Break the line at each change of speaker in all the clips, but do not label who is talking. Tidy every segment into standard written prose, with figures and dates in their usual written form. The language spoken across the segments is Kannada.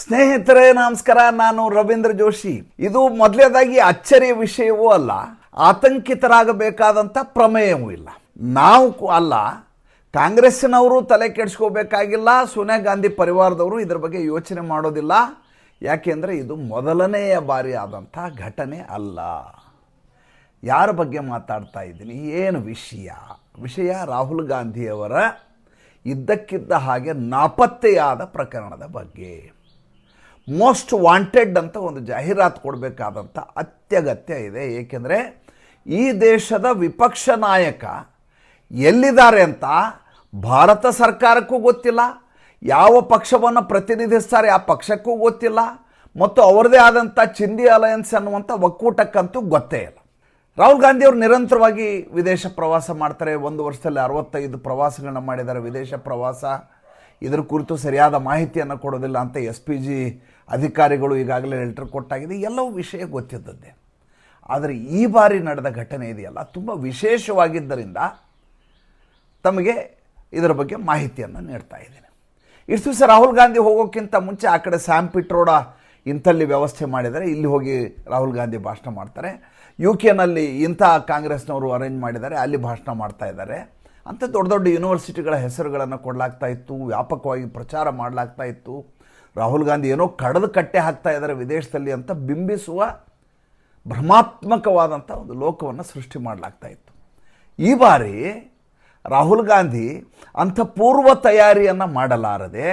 ಸ್ನೇಹಿತರೆ ನಮಸ್ಕಾರ, ನಾನು ರವೀಂದ್ರ ಜೋಶಿ. ಇದು ಮೊದಲನೇದಾಗಿ ಅಚ್ಚರಿಯ ವಿಷಯವೂ ಅಲ್ಲ, ಆತಂಕಿತರಾಗಬೇಕಾದಂಥ ಪ್ರಮೇಯವೂ ಇಲ್ಲ. ನಾವು ಅಲ್ಲ, ಕಾಂಗ್ರೆಸ್ಸಿನವರು ತಲೆ ಕೆಡಿಸ್ಕೋಬೇಕಾಗಿಲ್ಲ, ಸೋನಿಯಾ ಗಾಂಧಿ ಪರಿವಾರದವರು ಇದರ ಬಗ್ಗೆ ಯೋಚನೆ ಮಾಡೋದಿಲ್ಲ. ಯಾಕೆಂದರೆ ಇದು ಮೊದಲನೆಯ ಬಾರಿ ಆದಂಥ ಘಟನೆ ಅಲ್ಲ. ಯಾರ ಬಗ್ಗೆ ಮಾತಾಡ್ತಾ ಇದ್ದೀನಿ, ಏನು ವಿಷಯ ರಾಹುಲ್ ಗಾಂಧಿಯವರ ಇದ್ದಕ್ಕಿದ್ದ ಹಾಗೆ ನಾಪತ್ತೆಯಾದ ಪ್ರಕರಣದ ಬಗ್ಗೆ. ಮೋಸ್ಟ್ ವಾಂಟೆಡ್ ಅಂತ ಒಂದು ಜಾಹೀರಾತು ಕೊಡಬೇಕಾದಂಥ ಅತ್ಯಗತ್ಯ ಇದೆ. ಏಕೆಂದರೆ ಈ ದೇಶದ ವಿಪಕ್ಷ ನಾಯಕ ಎಲ್ಲಿದ್ದಾರೆ ಅಂತ ಭಾರತ ಸರ್ಕಾರಕ್ಕೂ ಗೊತ್ತಿಲ್ಲ, ಯಾವ ಪಕ್ಷವನ್ನು ಪ್ರತಿನಿಧಿಸ್ತಾರೆ ಆ ಪಕ್ಷಕ್ಕೂ ಗೊತ್ತಿಲ್ಲ, ಮತ್ತು ಅವರದೇ ಆದಂಥ ಚಿಂದಿ ಅಲಯನ್ಸ್ ಅನ್ನುವಂಥ ಒಕ್ಕೂಟಕ್ಕಂತೂ ಗೊತ್ತೇ ಇಲ್ಲ. ರಾಹುಲ್ ಗಾಂಧಿಯವರು ನಿರಂತರವಾಗಿ ವಿದೇಶ ಪ್ರವಾಸ ಮಾಡ್ತಾರೆ. ಒಂದು ವರ್ಷದಲ್ಲಿ 65 ಪ್ರವಾಸಗಳನ್ನ ಮಾಡಿದ್ದಾರೆ, ವಿದೇಶ ಪ್ರವಾಸ. ಇದರ ಕುರಿತು ಸರಿಯಾದ ಮಾಹಿತಿಯನ್ನು ಕೊಡೋದಿಲ್ಲ ಅಂತ SPG ಅಧಿಕಾರಿಗಳು ಈಗಾಗಲೇ ಲೆಟರ್ ಕೊಟ್ಟಾಗಿದೆ. ಎಲ್ಲವೂ ವಿಷಯ ಗೊತ್ತಿದ್ದದ್ದೇ. ಆದರೆ ಈ ಬಾರಿ ನಡೆದ ಘಟನೆ ಇದೆಯಲ್ಲ, ತುಂಬ ವಿಶೇಷವಾಗಿದ್ದರಿಂದ ತಮಗೆ ಇದರ ಬಗ್ಗೆ ಮಾಹಿತಿಯನ್ನು ನೀಡ್ತಾ ಇದ್ದೀನಿ. ಇಷ್ಟು ದಿವಸ ರಾಹುಲ್ ಗಾಂಧಿ ಹೋಗೋಕ್ಕಿಂತ ಮುಂಚೆ ಆ ಕಡೆ ಸ್ಯಾಮ್ ಪಿಟ್ರೋಡ ಇಂಥಲ್ಲಿ ವ್ಯವಸ್ಥೆ ಮಾಡಿದ್ದಾರೆ, ಇಲ್ಲಿ ಹೋಗಿ ರಾಹುಲ್ ಗಾಂಧಿ ಭಾಷಣ ಮಾಡ್ತಾರೆ. UK ಇಂಥ ಕಾಂಗ್ರೆಸ್ನವರು ಅರೇಂಜ್ ಮಾಡಿದ್ದಾರೆ, ಅಲ್ಲಿ ಭಾಷಣ ಮಾಡ್ತಾ ಇದ್ದಾರೆ ಅಂತ ದೊಡ್ಡ ದೊಡ್ಡ ಯೂನಿವರ್ಸಿಟಿಗಳ ಹೆಸರುಗಳನ್ನು ಕೊಡಲಾಗ್ತಾ ಇತ್ತು, ವ್ಯಾಪಕವಾಗಿ ಪ್ರಚಾರ ಮಾಡಲಾಗ್ತಾ ಇತ್ತು. ರಾಹುಲ್ ಗಾಂಧಿ ಏನೋ ಕಡದು ಕಟ್ಟೆ ಹಾಕ್ತಾ ಇದ್ದಾರೆ ವಿದೇಶದಲ್ಲಿ ಅಂತ ಬಿಂಬಿಸುವ ಭ್ರಮಾತ್ಮಕವಾದಂಥ ಒಂದು ಲೋಕವನ್ನು ಸೃಷ್ಟಿ ಮಾಡಲಾಗ್ತಾ ಇತ್ತು. ಈ ಬಾರಿ ರಾಹುಲ್ ಗಾಂಧಿ ಅಂಥ ಪೂರ್ವ ತಯಾರಿಯನ್ನು ಮಾಡಲಾರದೆ,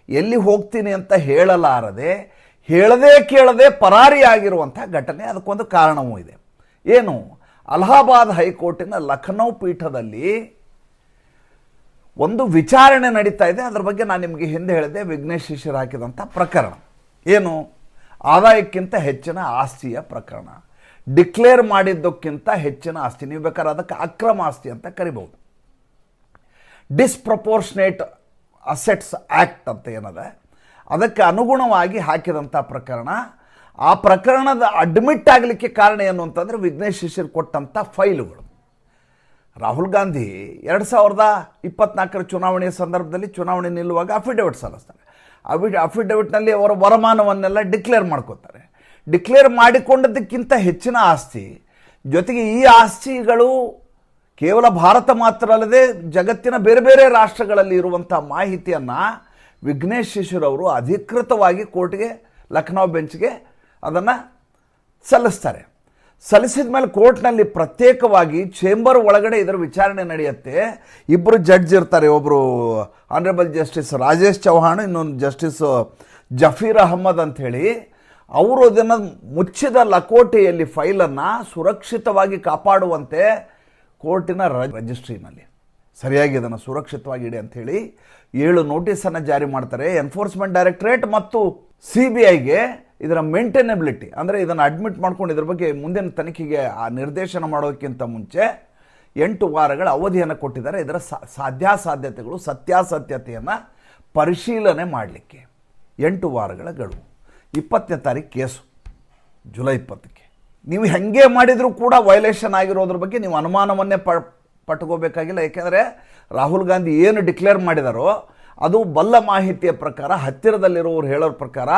ಎಲ್ಲಿ ಹೋಗ್ತೀನಿ ಅಂತ ಹೇಳಲಾರದೆ, ಹೇಳದೇ ಕೇಳದೆ ಪರಾರಿಯಾಗಿರುವಂಥ ಘಟನೆ. ಅದಕ್ಕೊಂದು ಕಾರಣವೂ ಇದೆ. ಏನು? ಅಲಹಾಬಾದ್ ಹೈಕೋರ್ಟಿನ ಲಖನೌ ಪೀಠದಲ್ಲಿ ಒಂದು ವಿಚಾರಣೆ ನಡೀತಾ ಇದೆ. ಅದರ ಬಗ್ಗೆ ನಾನು ನಿಮಗೆ ಹಿಂದೆ ಹೇಳಿದೆ, ವಿಘ್ನೇಶ್ ಶಿಶಿರ್ ಹಾಕಿದಂಥ ಪ್ರಕರಣ. ಏನು? ಆದಾಯಕ್ಕಿಂತ ಹೆಚ್ಚಿನ ಆಸ್ತಿಯ ಪ್ರಕರಣ. ಡಿಕ್ಲೇರ್ ಮಾಡಿದ್ದಕ್ಕಿಂತ ಹೆಚ್ಚಿನ ಆಸ್ತಿ, ನೀವು ಬೇಕಾದ್ರೆ ಅದಕ್ಕೆ ಅಕ್ರಮ ಆಸ್ತಿ ಅಂತ ಕರಿಬಹುದು. ಡಿಸ್ಪ್ರಪೋರ್ಷನೇಟ್ ಅಸೆಟ್ಸ್ ಆ್ಯಕ್ಟ್ ಅಂತ ಏನದೆ, ಅದಕ್ಕೆ ಅನುಗುಣವಾಗಿ ಹಾಕಿದಂಥ ಪ್ರಕರಣ. ಆ ಪ್ರಕರಣದ ಅಡ್ಮಿಟ್ ಆಗಲಿಕ್ಕೆ ಕಾರಣ ಏನು ಅಂತಂದರೆ ವಿಘ್ನೇಶ್ ಶಿಶಿರ್ ಕೊಟ್ಟಂಥ ಫೈಲುಗಳು. ರಾಹುಲ್ ಗಾಂಧಿ 2024 ಚುನಾವಣೆಯ ಸಂದರ್ಭದಲ್ಲಿ ಚುನಾವಣೆ ನಿಲ್ಲುವಾಗ ಅಫಿಡವಿಟ್ ಸಲ್ಲಿಸ್ತಾರೆ. ಅಫಿಡವಿಟ್ನಲ್ಲಿ ಅವರ ವರಮಾನವನ್ನೆಲ್ಲ ಡಿಕ್ಲೇರ್ ಮಾಡ್ಕೋತಾರೆ. ಡಿಕ್ಲೇರ್ ಮಾಡಿಕೊಂಡದಕ್ಕಿಂತ ಹೆಚ್ಚಿನ ಆಸ್ತಿ, ಜೊತೆಗೆ ಈ ಆಸ್ತಿಗಳು ಕೇವಲ ಭಾರತ ಮಾತ್ರ ಅಲ್ಲದೆ ಜಗತ್ತಿನ ಬೇರೆ ಬೇರೆ ರಾಷ್ಟ್ರಗಳಲ್ಲಿ ಇರುವಂಥ ಮಾಹಿತಿಯನ್ನು ವಿಘ್ನೇಶ್ ಶಿಶಿರ್ ಅವರು ಅಧಿಕೃತವಾಗಿ ಕೋರ್ಟ್ಗೆ, ಲಖನೌ ಬೆಂಚ್ಗೆ ಅದನ್ನು ಸಲ್ಲಿಸ್ತಾರೆ. ಸಲ್ಲಿಸಿದ ಮೇಲೆ ಕೋರ್ಟ್ನಲ್ಲಿ ಪ್ರತ್ಯೇಕವಾಗಿ ಚೇಂಬರ್ ಒಳಗಡೆ ಇದರ ವಿಚಾರಣೆ ನಡೆಯುತ್ತೆ. ಇಬ್ಬರು ಜಡ್ಜ್ ಇರ್ತಾರೆ, ಒಬ್ಬರು ಆನರೇಬಲ್ ಜಸ್ಟಿಸ್ ರಾಜೇಶ್ ಚೌಹಾಣ್, ಇನ್ನೊಂದು ಜಸ್ಟಿಸ್ ಜಫೀರ್ ಅಹಮದ್ ಅಂಥೇಳಿ. ಅವರು ಅದನ್ನು ಮುಚ್ಚಿದ ಲಕೋಟೆಯಲ್ಲಿ ಫೈಲನ್ನು ಸುರಕ್ಷಿತವಾಗಿ ಕಾಪಾಡುವಂತೆ ಕೋರ್ಟಿನ ರಿಜಿಸ್ಟ್ರಿನಲ್ಲಿ ಸರಿಯಾಗಿ ಅದನ್ನು ಸುರಕ್ಷಿತವಾಗಿ ಇಡಿ ಅಂಥೇಳಿ 7 ನೋಟಿಸನ್ನು ಜಾರಿ ಮಾಡ್ತಾರೆ. ಎನ್ಫೋರ್ಸ್ಮೆಂಟ್ ಡೈರೆಕ್ಟರೇಟ್ ಮತ್ತು CBIಗೆ ಇದರ ಮೇಂಟೈನಬಿಲಿಟಿ, ಅಂದರೆ ಇದನ್ನು ಅಡ್ಮಿಟ್ ಮಾಡ್ಕೊಂಡು ಇದ್ರ ಬಗ್ಗೆ ಮುಂದಿನ ತನಿಖೆಗೆ ಆ ನಿರ್ದೇಶನ ಮಾಡೋದಕ್ಕಿಂತ ಮುಂಚೆ 8 ವಾರಗಳ ಅವಧಿಯನ್ನು ಕೊಟ್ಟಿದ್ದಾರೆ. ಇದರ ಸಾಧ್ಯಾಸಾಧ್ಯತೆಗಳು, ಸತ್ಯಾಸತ್ಯತೆಯನ್ನು ಪರಿಶೀಲನೆ ಮಾಡಲಿಕ್ಕೆ 8 ವಾರಗಳ ಗಡುವು. 20ನೇ ತಾರೀಕು ಕೇಸು, ಜುಲೈ 20ಕ್ಕೆ. ನೀವು ಹೆಂಗೆ ಮಾಡಿದರೂ ಕೂಡ ವೈಲೇಷನ್ ಆಗಿರೋದ್ರ ಬಗ್ಗೆ ನೀವು ಅನುಮಾನವನ್ನೇ ಪಟ್ಕೋಬೇಕಾಗಿಲ್ಲ. ಏಕೆಂದರೆ ರಾಹುಲ್ ಗಾಂಧಿ ಏನು ಡಿಕ್ಲೇರ್ ಮಾಡಿದಾರೋ ಅದು ಬಲ್ಲ ಮಾಹಿತಿಯ ಪ್ರಕಾರ, ಹತ್ತಿರದಲ್ಲಿರೋರು ಹೇಳೋರ ಪ್ರಕಾರ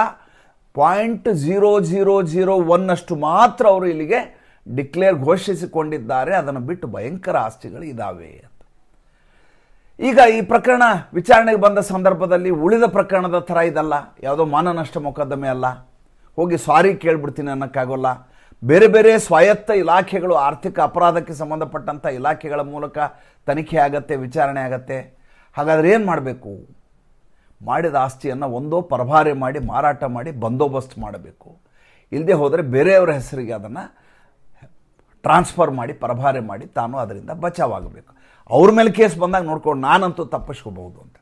0.0001 ಮಾತ್ರ ಅವರು ಇಲ್ಲಿಗೆ ಘೋಷಿಸಿಕೊಂಡಿದ್ದಾರೆ. ಅದನ್ನು ಬಿಟ್ಟು ಭಯಂಕರ ಆಸ್ತಿಗಳು ಇದ್ದಾವೆ ಅಂತ. ಈಗ ಈ ಪ್ರಕರಣ ವಿಚಾರಣೆಗೆ ಬಂದ ಸಂದರ್ಭದಲ್ಲಿ ಉಳಿದ ಪ್ರಕರಣದ ಥರ ಇದಲ್ಲ, ಯಾವುದೋ ಮಾನನಷ್ಟ ಮೊಕದ್ದಮೆ ಅಲ್ಲ, ಹೋಗಿ ಸಾರಿ ಕೇಳ್ಬಿಡ್ತೀನಿ ಅನ್ನೋಕ್ಕಾಗೋಲ್ಲ. ಬೇರೆ ಬೇರೆ ಸ್ವಾಯತ್ತ ಇಲಾಖೆಗಳು, ಆರ್ಥಿಕ ಅಪರಾಧಕ್ಕೆ ಸಂಬಂಧಪಟ್ಟಂಥ ಇಲಾಖೆಗಳ ಮೂಲಕ ತನಿಖೆ ಆಗತ್ತೆ, ವಿಚಾರಣೆ ಆಗತ್ತೆ. ಹಾಗಾದರೆ ಏನು ಮಾಡಬೇಕು? ಮಾಡಿದ ಆಸ್ತಿಯನ್ನು ಒಂದೋ ಪರಭಾರೆ ಮಾಡಿ, ಮಾರಾಟ ಮಾಡಿ, ಬಂದೋಬಸ್ತ್ ಮಾಡಬೇಕು. ಇಲ್ಲದೆ ಹೋದರೆ ಬೇರೆಯವರ ಹೆಸರಿಗೆ ಅದನ್ನು ಟ್ರಾನ್ಸ್ಫರ್ ಮಾಡಿ, ಪರಭಾರೆ ಮಾಡಿ, ತಾನು ಅದರಿಂದ ಬಚಾವಾಗಬೇಕು. ಅವ್ರ ಮೇಲೆ ಕೇಸ್ ಬಂದಾಗ ನೋಡ್ಕೊಂಡು ನಾನಂತೂ ತಪ್ಪಿಸ್ಕೋಬಹುದು ಅಂತ.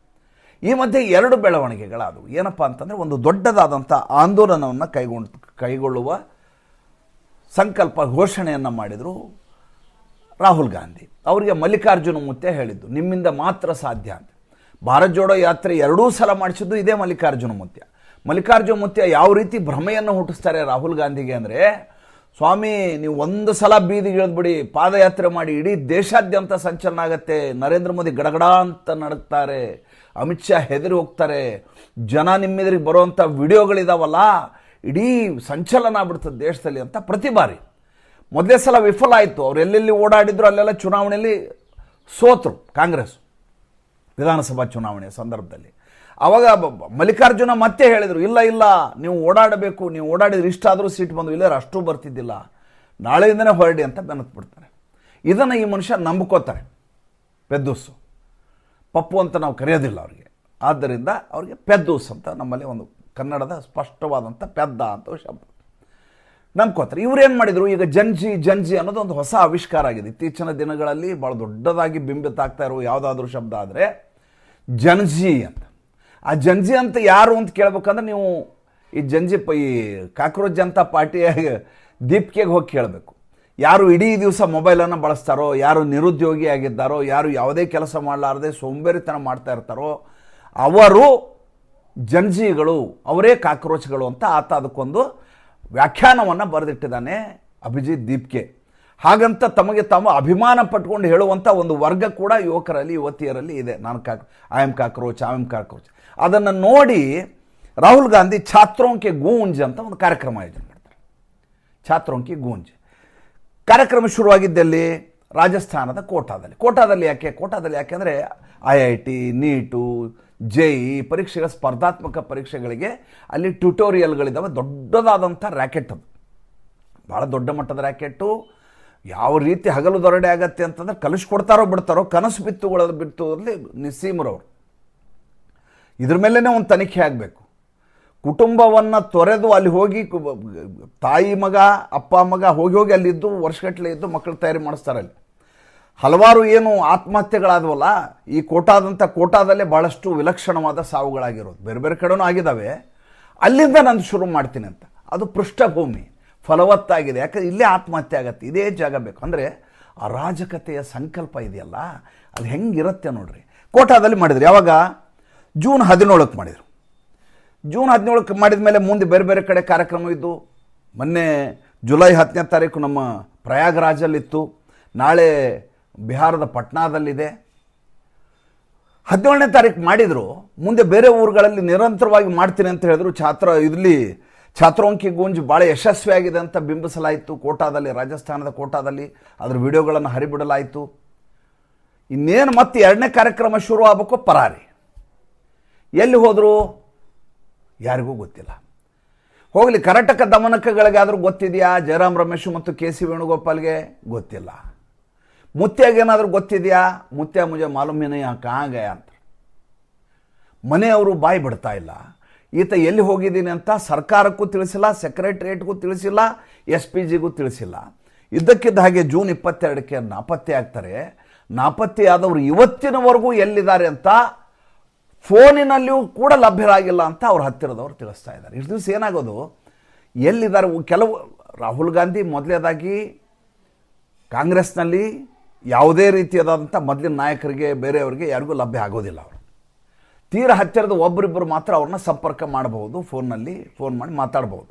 ಈ ಮಧ್ಯೆ 2 ಬೆಳವಣಿಗೆಗಳಾದವು. ಏನಪ್ಪ ಅಂತಂದರೆ, ಒಂದು ದೊಡ್ಡದಾದಂಥ ಆಂದೋಲನವನ್ನು ಕೈಗೊಳ್ಳುವ ಸಂಕಲ್ಪ ಘೋಷಣೆಯನ್ನು ಮಾಡಿದರು ರಾಹುಲ್ ಗಾಂಧಿ. ಅವರಿಗೆ ಮಲ್ಲಿಕಾರ್ಜುನ ಮುತ್ಯ ಹೇಳಿದ್ದು, ನಿಮ್ಮಿಂದ ಮಾತ್ರ ಸಾಧ್ಯ ಅಂತ. ಭಾರತ್ ಜೋಡೋ ಯಾತ್ರೆ 2 ಸಲ ಮಾಡಿಸಿದ್ದು ಇದೇ ಮಲ್ಲಿಕಾರ್ಜುನ ಮುತ್ಯ. ಯಾವ ರೀತಿ ಭ್ರಮೆಯನ್ನು ಹುಟ್ಟಿಸ್ತಾರೆ ರಾಹುಲ್ ಗಾಂಧಿಗೆ ಅಂದರೆ, ಸ್ವಾಮಿ ನೀವು ಒಂದು ಸಲ ಬೀದಿಗೆ ಇಳಿದ್ಬಿಡಿ, ಪಾದಯಾತ್ರೆ ಮಾಡಿ, ಇಡೀ ದೇಶಾದ್ಯಂತ ಸಂಚಲನ ಆಗತ್ತೆ, ನರೇಂದ್ರ ಮೋದಿ ಗಡಗಡ ಅಂತ ನಡುಕ್ತಾರೆ, ಅಮಿತ್ ಶಾ ಹೆದರಿ ಹೋಗ್ತಾರೆ, ಜನ ನಿಮ್ಮೆದುರಿಗೆ ಬರುವಂಥ ವಿಡಿಯೋಗಳಿದಾವಲ್ಲ, ಇಡೀ ಸಂಚಲನ ಆಗ್ಬಿಡ್ತದೆ ದೇಶದಲ್ಲಿ ಅಂತ ಪ್ರತಿ ಬಾರಿ. ಮೊದಲೇ ಸಲ ವಿಫಲ ಆಯಿತು, ಅವ್ರು ಎಲ್ಲೆಲ್ಲಿ ಓಡಾಡಿದ್ರು ಅಲ್ಲೆಲ್ಲ ಚುನಾವಣೆಯಲ್ಲಿ ಸೋತರು ಕಾಂಗ್ರೆಸ್ ವಿಧಾನಸಭಾ ಚುನಾವಣೆ ಸಂದರ್ಭದಲ್ಲಿ. ಆವಾಗ ಮಲ್ಲಿಕಾರ್ಜುನ ಮತ್ತೆ ಹೇಳಿದರು, ಇಲ್ಲ ಇಲ್ಲ ನೀವು ಓಡಾಡಬೇಕು, ನೀವು ಓಡಾಡಿದ್ರೆ ಇಷ್ಟ ಆದರೂ ಸೀಟ್ ಬಂದು, ಇಲ್ಲೇ ಅಷ್ಟೂ ಬರ್ತಿದ್ದಿಲ್ಲ, ನಾಳೆಯಿಂದನೇ ಹೊರಡಿ ಅಂತ ಬೆನ್ನತ್ಬಿಡ್ತಾರೆ. ಇದನ್ನು ಈ ಮನುಷ್ಯ ನಂಬ್ಕೋತಾರೆ. ಪೆದ್ದೂಸು ಪಪ್ಪು ಅಂತ ನಾವು ಕರೆಯೋದಿಲ್ಲ ಅವ್ರಿಗೆ, ಆದ್ದರಿಂದ ಅವ್ರಿಗೆ ಪೆದ್ದೂಸ್ ಅಂತ ನಮ್ಮಲ್ಲಿ ಒಂದು ಕನ್ನಡದ ಸ್ಪಷ್ಟವಾದಂಥ ಪೆದ್ದ ಅಂತ ಶಬ್ದ ನಂಬ್ಕೋತಾರೆ. ಇವ್ರೇನು ಮಾಡಿದರು, ಈಗ ಜನ್ಜಿ ಅನ್ನೋದು ಒಂದು ಹೊಸ ಆವಿಷ್ಕಾರ ಆಗಿದೆ ಇತ್ತೀಚಿನ ದಿನಗಳಲ್ಲಿ. ಭಾಳ ದೊಡ್ಡದಾಗಿ ಬಿಂಬಿತ ಆಗ್ತಾ ಇರೋ ಯಾವುದಾದ್ರೂ ಶಬ್ದ ಆದರೆ ಜನ್ಜಿ ಅಂತ. ಆ ಜನ್ಜಿ ಅಂತ ಯಾರು ಅಂತ ಕೇಳ್ಬೇಕಂದ್ರೆ ನೀವು ಈ ಕಾಕ್ರೋಚ್ ಜನತಾ ಪಾರ್ಟಿಯ ದೀಪಿಕೆಗೆ ಹೋಗಿ ಕೇಳಬೇಕು. ಯಾರು ಇಡೀ ದಿವಸ ಮೊಬೈಲನ್ನು ಬಳಸ್ತಾರೋ, ಯಾರು ನಿರುದ್ಯೋಗಿ ಆಗಿದ್ದಾರೋ, ಯಾರು ಯಾವುದೇ ಕೆಲಸ ಮಾಡಲಾರದೆ ಸೋಂಬೇರಿತನ ಮಾಡ್ತಾ ಇರ್ತಾರೋ ಅವರು ಜನ್ಜಿಗಳು, ಅವರೇ ಕಾಕ್ರೋಚ್ಗಳು ಅಂತ ಆತ ಅದಕ್ಕೊಂದು ವ್ಯಾಖ್ಯಾನವನ್ನು ಬರೆದಿಟ್ಟಿದ್ದಾನೆ ಅಭಿಜಿತ್ ದೀಪ್ಕೆ. ಹಾಗಂತ ತಮಗೆ ತಾವು ಅಭಿಮಾನ ಪಟ್ಕೊಂಡು ಹೇಳುವಂಥ ಒಂದು ವರ್ಗ ಕೂಡ ಯುವಕರಲ್ಲಿ ಯುವತಿಯರಲ್ಲಿ ಇದೆ. I am cockroach. ಅದನ್ನು ನೋಡಿ ರಾಹುಲ್ ಗಾಂಧಿ ಛಾತ್ರೋಂಕೆ ಗೂಂಜ್ ಅಂತ ಒಂದು ಕಾರ್ಯಕ್ರಮ ಆಯೋಜನೆ ಮಾಡ್ತಾರೆ. ಛಾತ್ರೋಂಕೆ ಗೂಂಜ್ ಕಾರ್ಯಕ್ರಮ ಶುರುವಾಗಿದ್ದಲ್ಲಿ ರಾಜಸ್ಥಾನದ ಕೋಟಾದಲ್ಲಿ ಯಾಕೆ ಅಂದರೆ IIT, ನೀಟು, JEE ಪರೀಕ್ಷೆಗಳ ಸ್ಪರ್ಧಾತ್ಮಕ ಪರೀಕ್ಷೆಗಳಿಗೆ ಅಲ್ಲಿ ಟ್ಯುಟೋರಿಯಲ್ಗಳಿದ್ದಾವೆ. ದೊಡ್ಡದಾದಂಥ ರ್ಯಾಕೆಟ್, ಅದು ಭಾಳ ದೊಡ್ಡ ಮಟ್ಟದ ರ್ಯಾಕೆಟು. ಯಾವ ರೀತಿ ಹಗಲು ದೊರಡೆ ಆಗತ್ತೆ ಅಂತಂದ್ರೆ ಕಲಿಸ್ಕೊಡ್ತಾರೋ ಬಿಡ್ತಾರೋ, ಕನಸು ಬಿತ್ತುವಲ್ಲಿ ನಿಸ್ಸೀಮರವರು. ಇದ್ರ ಮೇಲೇ ಒಂದು ತನಿಖೆ ಆಗಬೇಕು. ಕುಟುಂಬವನ್ನು ತೊರೆದು ಅಲ್ಲಿ ಹೋಗಿ ತಾಯಿ ಮಗ ಅಪ್ಪ ಮಗ ಹೋಗಿ ಅಲ್ಲಿದ್ದು ವರ್ಷಗಟ್ಟಲೆ ಇದ್ದು ಮಕ್ಕಳು ತಯಾರಿ ಮಾಡಿಸ್ತಾರೆ. ಅಲ್ಲಿ ಹಲವಾರು ಏನು ಆತ್ಮಹತ್ಯೆಗಳಾದವಲ್ಲ, ಈ ಕೋಟಾದಲ್ಲೇ ಭಾಳಷ್ಟು ವಿಲಕ್ಷಣವಾದ ಸಾವುಗಳಾಗಿರೋದು. ಬೇರೆ ಬೇರೆ ಕಡೆನೂ ಆಗಿದ್ದಾವೆ. ಅಲ್ಲಿಂದ ನಾನು ಶುರು ಮಾಡ್ತೀನಿ ಅಂತ. ಅದು ಪೃಷ್ಠಭೂಮಿ ಫಲವತ್ತಾಗಿದೆ. ಯಾಕಂದರೆ ಇಲ್ಲೇ ಆತ್ಮಹತ್ಯೆ ಆಗತ್ತೆ, ಇದೇ ಜಾಗ ಬೇಕು. ಅಂದರೆ ಅರಾಜಕತೆಯ ಸಂಕಲ್ಪ ಇದೆಯಲ್ಲ, ಅದು ಹೆಂಗಿರುತ್ತೆ ನೋಡ್ರಿ. ಕೋಟಾದಲ್ಲಿ ಮಾಡಿದ್ರು. ಯಾವಾಗ? ಜೂನ್ 17ಕ್ಕೆ ಮಾಡಿದರು. ಜೂನ್ 17ಕ್ಕೆ ಮಾಡಿದ ಮೇಲೆ ಮುಂದೆ ಬೇರೆ ಬೇರೆ ಕಡೆ ಕಾರ್ಯಕ್ರಮ ಇದ್ದು, ಮೊನ್ನೆ ಜುಲೈ 10ನೇ ತಾರೀಕು ನಮ್ಮ ಪ್ರಯಾಗ್ರಾಜಲ್ಲಿತ್ತು, ನಾಳೆ ಬಿಹಾರದ ಪಟ್ನಾದಲ್ಲಿದೆ. 17ನೇ ತಾರೀಕು ಮಾಡಿದರು. ಮುಂದೆ ಬೇರೆ ಊರುಗಳಲ್ಲಿ ನಿರಂತರವಾಗಿ ಮಾಡ್ತೀನಿ ಅಂತ ಹೇಳಿದ್ರು. ಛಾತ್ರೋಂಕಿ ಗೂಂಜ್ ಭಾಳ ಯಶಸ್ವಿಯಾಗಿದೆ ಅಂತ ಬಿಂಬಿಸಲಾಯಿತು. ರಾಜಸ್ಥಾನದ ಕೋಟಾದಲ್ಲಿ ಅದರ ವಿಡಿಯೋಗಳನ್ನು ಹರಿಬಿಡಲಾಯಿತು. ಇನ್ನೇನು ಮತ್ತೆ 2ನೇ ಕಾರ್ಯಕ್ರಮ ಶುರು ಆಗಬೇಕು, ಪರಾರಿ. ಎಲ್ಲಿ ಹೋದರು ಯಾರಿಗೂ ಗೊತ್ತಿಲ್ಲ. ಹೋಗಲಿ, ಕರ್ನಾಟಕ ದಮನಕಗಳಿಗಾದರೂ ಗೊತ್ತಿದೆಯಾ? ಜಯರಾಮ್ ರಮೇಶ್ ಮತ್ತು KC ವೇಣುಗೋಪಾಲ್ಗೆ ಗೊತ್ತಿಲ್ಲ. ಮುತ್ಯಾಗೇನಾದರೂ ಗೊತ್ತಿದೆಯಾ? ಮುತ್ಯ ಮುಜೆ ಮಾಲೂಮಿನ ಕहाँ ಗಯ ಅಂತ ಮನೆಯವರು ಬಾಯಿ ಬಿಡ್ತಾ ಇಲ್ಲ. ಈತ ಎಲ್ಲಿ ಹೋಗಿದ್ದೀನಿ ಅಂತ ಸರ್ಕಾರಕ್ಕೂ ತಿಳಿಸಿಲ್ಲ, ಸೆಕ್ರೆಟರಿಯೇಟ್ಗೂ ತಿಳಿಸಿಲ್ಲ, SPGಗೂ ತಿಳಿಸಿಲ್ಲ. ಇದ್ದಕ್ಕಿದ್ದ ಹಾಗೆ ಜೂನ್ 22ಕ್ಕೆ ನಾಪತ್ತೆ ಆಗ್ತಾರೆ. ನಾಪತ್ತೆಯಾದವರು ಇವತ್ತಿನವರೆಗೂ ಎಲ್ಲಿದ್ದಾರೆ ಅಂತ ಫೋನಿನಲ್ಲಿಯೂ ಕೂಡ ಲಭ್ಯರಾಗಿಲ್ಲ ಅಂತ ಅವ್ರ ಹತ್ತಿರದವರು ತಿಳಿಸ್ತಾ ಇದ್ದಾರೆ. ಇಷ್ಟು ದಿವಸ ಏನಾಗೋದು, ಎಲ್ಲಿದ್ದಾರೆ ಕೆಲವು ರಾಹುಲ್ ಗಾಂಧಿ ಮೊದಲೇದಾಗಿ ಕಾಂಗ್ರೆಸ್ನಲ್ಲಿ ಯಾವುದೇ ರೀತಿಯಾದಂಥ ಮೊದಲಿನ ನಾಯಕರಿಗೆ ಬೇರೆಯವರಿಗೆ ಯಾರಿಗೂ ಲಭ್ಯ ಆಗೋದಿಲ್ಲ. ಅವರು ತೀರ ಹತ್ತಿರದ ಒಬ್ಬರಿಬ್ಬರು ಮಾತ್ರ ಅವ್ರನ್ನ ಸಂಪರ್ಕ ಮಾಡಬಹುದು, ಫೋನ್ ಮಾಡಿ ಮಾತಾಡ್ಬೋದು.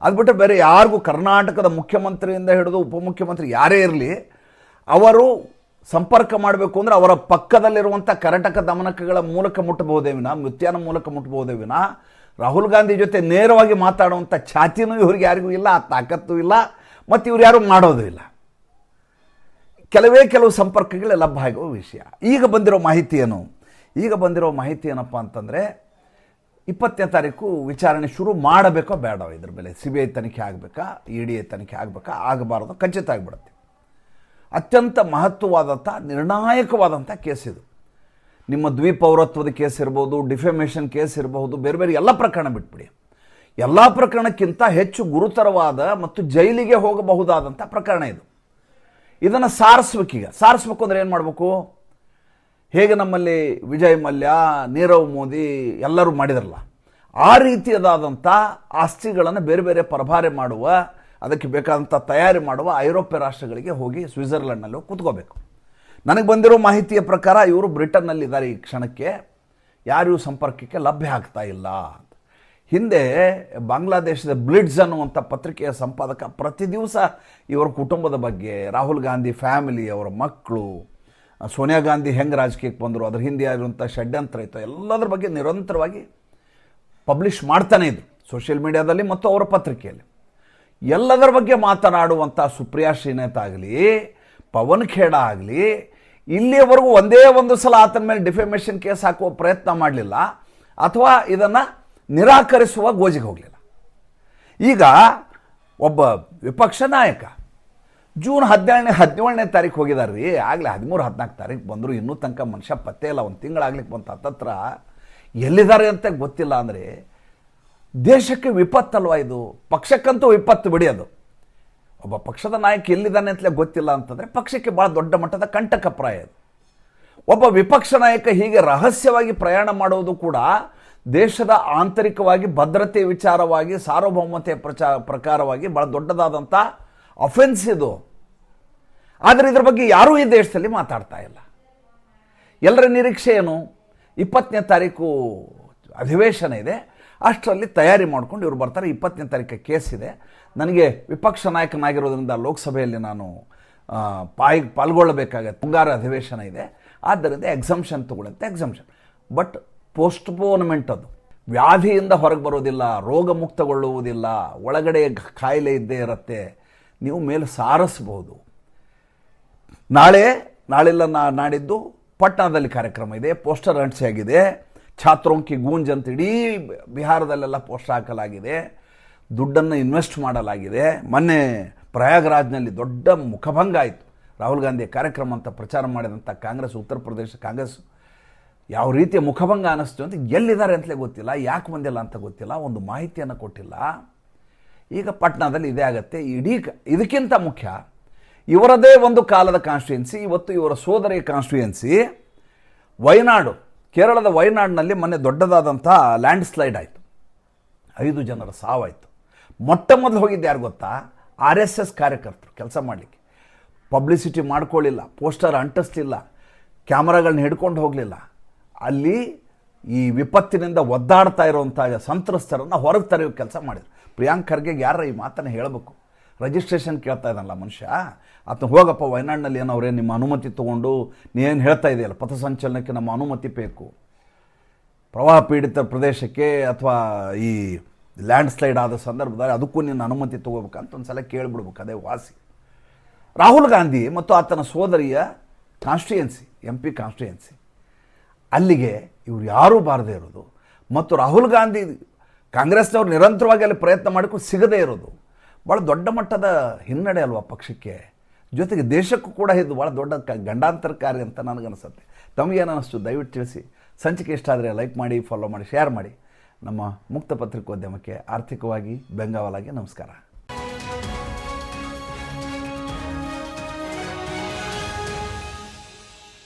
ಅದು ಬಿಟ್ಟರೆ ಬೇರೆ ಯಾರಿಗೂ ಕರ್ನಾಟಕದ ಮುಖ್ಯಮಂತ್ರಿಯಿಂದ ಹಿಡಿದು ಉಪಮುಖ್ಯಮಂತ್ರಿ ಯಾರೇ ಇರಲಿ, ಅವರು ಸಂಪರ್ಕ ಮಾಡಬೇಕು ಅಂದರೆ ಅವರ ಪಕ್ಕದಲ್ಲಿರುವಂಥ ಕರ್ನಾಟಕ ದಮನಕಗಳ ಮೂಲಕ ಮುಟ್ಟಬಹುದೇ ವಿನ, ಮುತ್ಯಾನ ಮೂಲಕ ಮುಟ್ಟಬಹುದೇ ವಿನ, ರಾಹುಲ್ ಗಾಂಧಿ ಜೊತೆ ನೇರವಾಗಿ ಮಾತಾಡುವಂಥ ಛಾತಿನೂ ಇವ್ರಿಗೆ ಯಾರಿಗೂ ಇಲ್ಲ, ಆ ತಾಕತ್ತೂ ಇಲ್ಲ, ಮತ್ತು ಇವ್ರು ಯಾರು ಮಾಡೋದು ಇಲ್ಲ. ಕೆಲವು ಸಂಪರ್ಕಗಳೇ ಲಭ್ಯ ಆಗುವ ವಿಷಯ. ಈಗ ಬಂದಿರೋ ಮಾಹಿತಿ ಏನಪ್ಪ ಅಂತಂದರೆ, 20ನೇ ತಾರೀಕು ವಿಚಾರಣೆ ಶುರು ಮಾಡಬೇಕೋ ಬೇಡೋ, ಇದ್ರ ಮೇಲೆ CBI ತನಿಖೆ ಆಗಬೇಕಾ, ED ತನಿಖೆ ಆಗಬೇಕಾ, ಆಗಬಾರ್ದು, ಖಚಿತ ಆಗಿಬಿಡುತ್ತೆ. ಅತ್ಯಂತ ಮಹತ್ವವಾದಂಥ ನಿರ್ಣಾಯಕವಾದಂಥ ಕೇಸ್ ಇದು. ನಿಮ್ಮ ದ್ವಿಪೌರತ್ವದ ಕೇಸ್ ಇರ್ಬೋದು, ಡಿಫೆಮೇಷನ್ ಕೇಸ್ ಇರಬಹುದು, ಬೇರೆ ಬೇರೆ ಎಲ್ಲ ಪ್ರಕರಣ ಬಿಟ್ಬಿಡಿ. ಎಲ್ಲ ಪ್ರಕರಣಕ್ಕಿಂತ ಹೆಚ್ಚು ಗುರುತರವಾದ ಮತ್ತು ಜೈಲಿಗೆ ಹೋಗಬಹುದಾದಂಥ ಪ್ರಕರಣ ಇದು. ಇದನ್ನು ಸಾರಿಸ್ಬೇಕು ಅಂದರೆ ಏನು ಮಾಡಬೇಕು? ಹೇಗೆ ನಮ್ಮಲ್ಲಿ ವಿಜಯ್ ಮಲ್ಯ, ನೀರವ್ ಮೋದಿ ಎಲ್ಲರೂ ಮಾಡಿದ್ರಲ್ಲ, ಆ ರೀತಿಯಾದಂಥ ಆಸ್ತಿಗಳನ್ನು ಬೇರೆ ಬೇರೆ ಪರಭಾರೆ ಮಾಡುವ, ಅದಕ್ಕೆ ಬೇಕಾದಂಥ ತಯಾರಿ ಮಾಡುವ ಐರೋಪ್ಯ ರಾಷ್ಟ್ರಗಳಿಗೆ ಹೋಗಿ ಸ್ವಿಟ್ಜರ್ಲೆಂಡ್ನಲ್ಲಿ ಕೂತ್ಕೋಬೇಕು. ನನಗೆ ಬಂದಿರೋ ಮಾಹಿತಿಯ ಪ್ರಕಾರ ಇವರು ಬ್ರಿಟನ್ನಲ್ಲಿದ್ದಾರೆ ಈ ಕ್ಷಣಕ್ಕೆ, ಯಾರು ಸಂಪರ್ಕಕ್ಕೆ ಲಭ್ಯ ಆಗ್ತಾ ಇಲ್ಲ ಅಂತ. ಹಿಂದೆ ಬಾಂಗ್ಲಾದೇಶದ ಬ್ಲಿಡ್ಸ್ ಅನ್ನುವಂಥ ಪತ್ರಿಕೆಯ ಸಂಪಾದಕ ಪ್ರತಿ ದಿವಸ ಇವರ ಕುಟುಂಬದ ಬಗ್ಗೆ, ರಾಹುಲ್ ಗಾಂಧಿ ಫ್ಯಾಮಿಲಿ, ಅವರ ಮಕ್ಕಳು, ಸೋನಿಯಾ ಗಾಂಧಿ ಹೆಂಗೆ ರಾಜಕೀಯಕ್ಕೆ ಬಂದರು, ಅದ್ರ ಹಿಂದೆ ಆಗಿರುವಂಥ ಷಡ್ಯಂತ್ರ ಇತ್ತು, ಎಲ್ಲದರ ಬಗ್ಗೆ ನಿರಂತರವಾಗಿ ಪಬ್ಲಿಷ್ ಮಾಡ್ತಾನೇ ಇದ್ರು ಸೋಷಿಯಲ್ ಮೀಡಿಯಾದಲ್ಲಿ ಮತ್ತು ಅವರ ಪತ್ರಿಕೆಯಲ್ಲಿ. ಎಲ್ಲದರ ಬಗ್ಗೆ ಮಾತನಾಡುವಂಥ ಸುಪ್ರಿಯಾ ಶ್ರೀನಾಥ್ ಆಗಲಿ, ಪವನ್ ಖೇಡಾ ಆಗಲಿ, ಇಲ್ಲಿಯವರೆಗೂ ಒಂದೇ ಒಂದು ಸಲ ಆತನ ಮೇಲೆ ಡಿಫೆಮೇಷನ್ ಕೇಸ್ ಹಾಕುವ ಪ್ರಯತ್ನ ಮಾಡಲಿಲ್ಲ ಅಥವಾ ಇದನ್ನು ನಿರಾಕರಿಸುವ ಗೋಜಿಗೆ ಹೋಗಲಿಲ್ಲ. ಈಗ ಒಬ್ಬ ವಿಪಕ್ಷ ನಾಯಕ ಜೂನ್ 17ನೇ ತಾರೀಕು ಹೋಗಿದ್ದಾರೆ ರೀ, ಆಗಲೇ 13-14 ತಾರೀಕು ಬಂದರು, ಇನ್ನೂ ತನಕ ಮನುಷ್ಯ ಪತ್ತೆ ಇಲ್ಲ, ಒಂದು ತಿಂಗಳಾಗ್ಲಿಕ್ಕೆ ಬಂತು. ಹತ್ತತ್ರ ಎಲ್ಲಿದ್ದಾರೆ ಅಂತ ಗೊತ್ತಿಲ್ಲ ಅಂದರೆ ದೇಶಕ್ಕೆ ವಿಪತ್ತಲ್ವ ಇದು? ಪಕ್ಷಕ್ಕಂತೂ ವಿಪತ್ತು ಬಿಡಿ, ಅದು ಒಬ್ಬ ಪಕ್ಷದ ನಾಯಕ ಎಲ್ಲಿದ್ದಾನೆ ಅಂತಲೇ ಗೊತ್ತಿಲ್ಲ ಅಂತಂದರೆ ಪಕ್ಷಕ್ಕೆ ಭಾಳ ದೊಡ್ಡ ಮಟ್ಟದ ಕಂಟಕಪ್ರಾಯ ಅದು. ಒಬ್ಬ ವಿಪಕ್ಷ ನಾಯಕ ಹೀಗೆ ರಹಸ್ಯವಾಗಿ ಪ್ರಯಾಣ ಮಾಡುವುದು ಕೂಡ ದೇಶದ ಆಂತರಿಕವಾಗಿ ಭದ್ರತೆ ವಿಚಾರವಾಗಿ, ಸಾರ್ವಭೌಮತೆಯ ಪ್ರಕಾರವಾಗಿ ಭಾಳ ದೊಡ್ಡದಾದಂಥ ಅಫೆನ್ಸ್ ಇದು. ಆದರೆ ಇದರ ಬಗ್ಗೆ ಯಾರೂ ಈ ದೇಶದಲ್ಲಿ ಮಾತಾಡ್ತಾ ಇಲ್ಲ. ಎಲ್ಲರ ನಿರೀಕ್ಷೆ ಏನು? 20ನೇ ತಾರೀಕು ಅಧಿವೇಶನ ಇದೆ, ಅಷ್ಟರಲ್ಲಿ ತಯಾರಿ ಮಾಡ್ಕೊಂಡು ಇವರು ಬರ್ತಾರೆ. 20ನೇ ತಾರೀಕು ಕೇಸ್ ಇದೆ. ನನಗೆ ವಿಪಕ್ಷ ನಾಯಕನಾಗಿರೋದ್ರಿಂದ ಲೋಕಸಭೆಯಲ್ಲಿ ನಾನು ಪಾಲ್ಗೊಳ್ಳಬೇಕಾಗತ್ತೆ, ಮುಂಗಾರು ಅಧಿವೇಶನ ಇದೆ, ಆದ್ದರಿಂದ ಎಕ್ಸಂಪ್ಷನ್ ತಗೊಳುತ್ತೆ. ಎಕ್ಸಂಪ್ಷನ್ ಬಟ್ ಪೋಸ್ಟ್ಪೋನ್ಮೆಂಟ್, ಅದು ವ್ಯಾಧಿಯಿಂದ ಹೊರಗೆ ಬರೋದಿಲ್ಲ, ರೋಗ ಮುಕ್ತಗೊಳ್ಳುವುದಿಲ್ಲ, ಒಳಗಡೆ ಕಾಯಿಲೆ ಇದ್ದೇ ಇರುತ್ತೆ, ನೀವು ಮೇಲೆ ಸಾರಿಸ್ಬೋದು. ನಾಳೆಲ್ಲ ನಾಡಿದ್ದು ಪಟ್ನಾದಲ್ಲಿ ಕಾರ್ಯಕ್ರಮ ಇದೆ, ಪೋಸ್ಟರ್ ಅಂಟಿಸಿ ಆಗಿದೆ, ಛಾತ್ರೋಂಕಿ ಗೂಂಜ್ ಅಂತ ಇಡೀ ಬಿಹಾರದಲ್ಲೆಲ್ಲ ಪೋಸ್ಟರ್ ಹಾಕಲಾಗಿದೆ, ದುಡ್ಡನ್ನು ಇನ್ವೆಸ್ಟ್ ಮಾಡಲಾಗಿದೆ. ಮೊನ್ನೆ ಪ್ರಯಾಗ್ರಾಜ್ನಲ್ಲಿ ದೊಡ್ಡ ಮುಖಭಂಗ ಆಯಿತು. ರಾಹುಲ್ ಗಾಂಧಿ ಕಾರ್ಯಕ್ರಮ ಅಂತ ಪ್ರಚಾರ ಮಾಡಿದಂಥ ಕಾಂಗ್ರೆಸ್, ಉತ್ತರ ಪ್ರದೇಶ ಕಾಂಗ್ರೆಸ್ ಯಾವ ರೀತಿಯ ಮುಖಭಂಗ ಅನ್ನಿಸ್ತು ಅಂತ, ಎಲ್ಲಿದ್ದಾರೆ ಅಂತಲೇ ಗೊತ್ತಿಲ್ಲ, ಯಾಕೆ ಬಂದಿಲ್ಲ ಅಂತ ಗೊತ್ತಿಲ್ಲ, ಒಂದು ಮಾಹಿತಿಯನ್ನು ಕೊಟ್ಟಿಲ್ಲ. ಈಗ ಪಟ್ನಾದಲ್ಲಿ ಇದೇ ಆಗತ್ತೆ. ಇದಕ್ಕಿಂತ ಮುಖ್ಯ, ಇವರದೇ ಒಂದು ಕಾಲದ ಕಾನ್ಸ್ಟಿಟ್ಯೂನ್ಸಿ, ಇವತ್ತು ಇವರ ಸೋದರಿಯ ಕಾನ್ಸ್ಟಿಟ್ಯೂನ್ಸಿ ವಯನಾಡು, ಕೇರಳದ ವಯನಾಡಿನಲ್ಲಿ ಮೊನ್ನೆ ದೊಡ್ಡದಾದಂಥ ಲ್ಯಾಂಡ್ ಸ್ಲೈಡ್ ಆಯಿತು, 5 ಜನರ ಸಾವಾಯಿತು. ಮೊಟ್ಟ ಮೊದಲು ಹೋಗಿದ್ದು ಯಾರು ಗೊತ್ತಾ? RSS ಕಾರ್ಯಕರ್ತರು ಕೆಲಸ ಮಾಡಲಿಕ್ಕೆ. ಪಬ್ಲಿಸಿಟಿ ಮಾಡ್ಕೊಳ್ಳಿಲ್ಲ, ಪೋಸ್ಟರ್ ಅಂಟಿಸ್ಲಿಲ್ಲ, ಕ್ಯಾಮರಾಗಳನ್ನ ಹಿಡ್ಕೊಂಡು ಹೋಗಲಿಲ್ಲ. ಅಲ್ಲಿ ಈ ವಿಪತ್ತಿನಿಂದ ಒದ್ದಾಡ್ತಾ ಇರುವಂಥ ಸಂತ್ರಸ್ತರನ್ನು ಹೊರಗೆ ತರೆಯೋ ಕೆಲಸ ಮಾಡಿದ್ರು. ಪ್ರಿಯಾಂಕ್ ಖರ್ಗೆಗೆ ಯಾರ ಈ ಮಾತನ್ನು ಹೇಳಬೇಕು? ರಿಜಿಸ್ಟ್ರೇಷನ್ ಕೇಳ್ತಾ ಇದ್ದಾನಲ್ಲ ಮನುಷ್ಯ, ಆತನ ಹೋಗಪ್ಪ ವಯನಾಡಿನಲ್ಲಿ ಏನವ್ರೆ ನಿಮ್ಮ ಅನುಮತಿ ತೊಗೊಂಡು ನೀವೇನು ಹೇಳ್ತಾ ಇದೆಯಲ್ಲ, ಪಥಸಂಚಲನಕ್ಕೆ ನಮ್ಮ ಅನುಮತಿ ಬೇಕು, ಪ್ರವಾಹ ಪೀಡಿತ ಪ್ರದೇಶಕ್ಕೆ ಅಥವಾ ಈ ಲ್ಯಾಂಡ್ ಸ್ಲೈಡ್ ಆದ ಸಂದರ್ಭದಲ್ಲಿ ಅದಕ್ಕೂ ನಿನ್ನ ಅನುಮತಿ ತೊಗೋಬೇಕಂತ ಒಂದು ಸಲ ಕೇಳಿಬಿಡ್ಬೇಕು, ಅದೇ ವಾಸಿ. ರಾಹುಲ್ ಗಾಂಧಿ ಮತ್ತು ಆತನ ಸೋದರಿಯ ಕಾನ್ಸ್ಟಿಟ್ಯೂನ್ಸಿ, MP ಕಾನ್ಸ್ಟಿಟ್ಯೂನ್ಸಿ, ಅಲ್ಲಿಗೆ ಇವ್ರು ಯಾರೂ ಬಾರದೇ ಇರೋದು ಮತ್ತು ರಾಹುಲ್ ಗಾಂಧಿ ಕಾಂಗ್ರೆಸ್ನವ್ರು ನಿರಂತರವಾಗಿ ಅಲ್ಲಿ ಪ್ರಯತ್ನ ಮಾಡಿಕೊಂಡು ಸಿಗದೇ ಇರೋದು ಭಾಳ ದೊಡ್ಡ ಮಟ್ಟದ ಹಿನ್ನಡೆ ಅಲ್ವಾ ಪಕ್ಷಕ್ಕೆ, ಜೊತೆಗೆ ದೇಶಕ್ಕೂ ಕೂಡ ಇದು ಭಾಳ ದೊಡ್ಡ ಗಂಡಾಂತರಕಾರಿ ಅಂತ ನನಗನ್ನಿಸುತ್ತೆ. ತಮಗೇನು ಅನ್ನಿಸ್ತು ದಯವಿಟ್ಟು ತಿಳಿಸಿ. ಸಂಚಿಕೆ ಇಷ್ಟ ಆದರೆ ಲೈಕ್ ಮಾಡಿ, ಫಾಲೋ ಮಾಡಿ, ಶೇರ್ ಮಾಡಿ. ನಮ್ಮ ಮುಕ್ತ ಪತ್ರಿಕೋದ್ಯಮಕ್ಕೆ ಆರ್ಥಿಕವಾಗಿ ಬೆಂಗಾವಲಾಗಿ ನಮಸ್ಕಾರ.